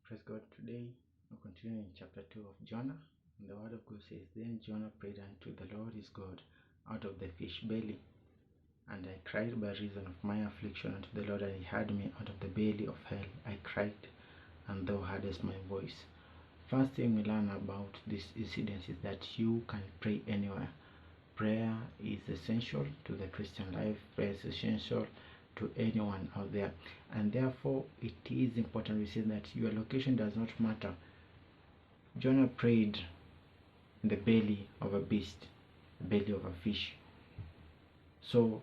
Praise God. Today we continue in chapter 2 of Jonah. And the word of God says, Then Jonah prayed unto the Lord his God out of the fish belly. And I cried by reason of my affliction unto the Lord, and he heard me out of the belly of hell. I cried, and thou heardest my voice. First thing we learn about this incident is that you can pray anywhere. Prayer is essential to the Christian life. Prayer is essential to anyone out there, and therefore it is important we say that your location does not matter. Jonah prayed in the belly of a beast, the belly of a fish. So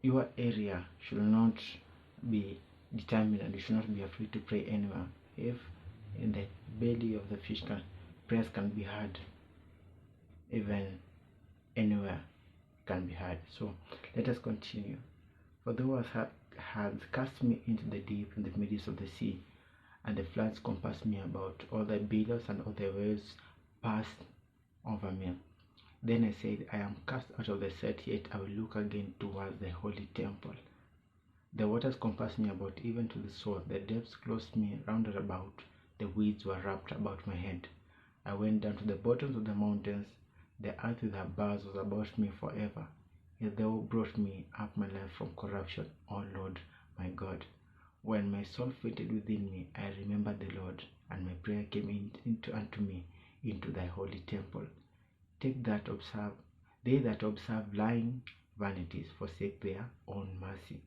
your area should not be determined, and you should not be afraid to pray anywhere. If in the belly of the fish, prayers can be heard. Even anywhere can be heard. So let us continue. For thou hast cast me into the deep, in the midst of the sea, and the floods compassed me about. All thy billows and all the waves passed over me. Then I said, I am cast out of the set, yet I will look again towards the holy temple. The waters compassed me about, even to the soul. The depths closed me round about. The weeds were wrapped about my head. I went down to the bottoms of the mountains. The earth with her bars was about me forever. Yet thou brought me up my life from corruption, O Lord my God. When my soul fainted within me, I remembered the Lord, and my prayer came unto me into thy holy temple. They that observe lying vanities forsake their own mercy.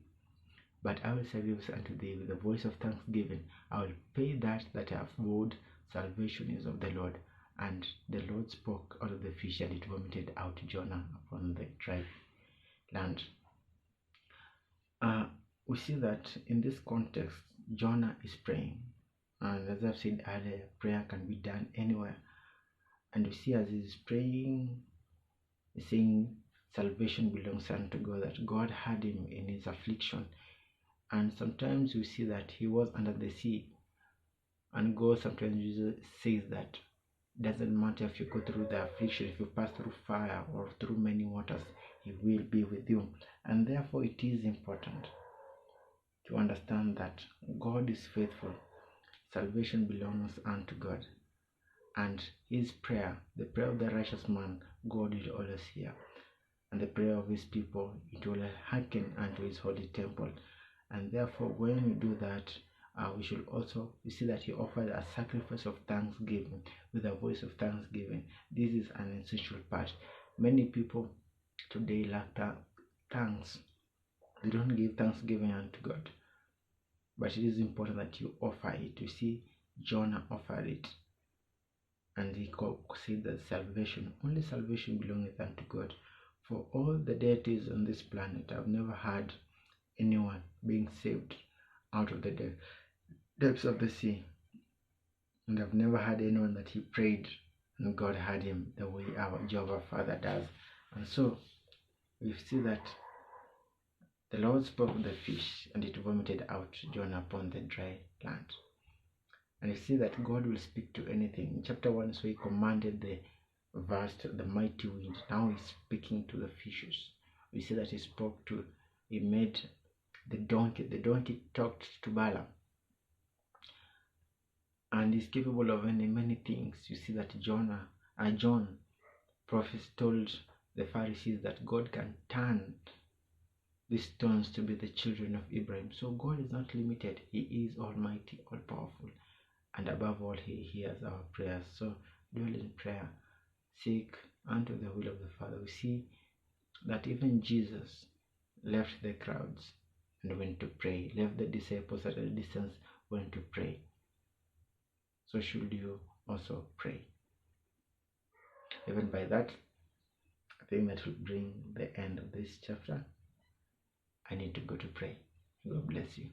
But I will service unto thee with the voice of thanksgiving. I will pay that I have vowed. Salvation is of the Lord. And the Lord spoke out of the fish, and it vomited out Jonah upon the dry land. We see that in this context, Jonah is praying. And as I've said earlier, prayer can be done anywhere. And we see as he's praying, he's saying salvation belongs unto God, that God had him in his affliction. And sometimes we see that he was under the sea. And God sometimes says that it doesn't matter if you go through the affliction, if you pass through fire or through many waters, he will be with you. And therefore it is important to understand that God is faithful. Salvation belongs unto God. And his prayer, the prayer of the righteous man, God will always hear. And the prayer of his people, it will hearken unto his holy temple. And therefore when we do that, we see that he offered a sacrifice of thanksgiving with a voice of thanksgiving. This is an essential part. Many people today lack thanks. They don't give thanksgiving unto God. But it is important that you offer it. You see, Jonah offered it. And he said that only salvation belongeth unto God. For all the deities on this planet, I've never heard anyone being saved out of the depths of the sea. And I've never heard anyone that he prayed and God heard him the way our Jehovah Father does. And so we see that the Lord spoke to the fish, and it vomited out Jonah upon the dry land. And you see that God will speak to anything. In chapter 1, so he commanded the mighty wind. Now he's speaking to the fishes. We see that he made the donkey. The donkey talked to Balaam. And is capable of many things. You see that John, prophet, told the Pharisees that God can turn these stones to be the children of Abraham. So God is not limited. He is almighty, all powerful. And above all, he hears our prayers. So dwell in prayer. Seek unto the will of the Father. We see that even Jesus left the crowds and went to pray. Left the disciples at a distance, went to pray. So should you also pray. Even by that, I think that will bring the end of this chapter. I need to go to pray. God bless you.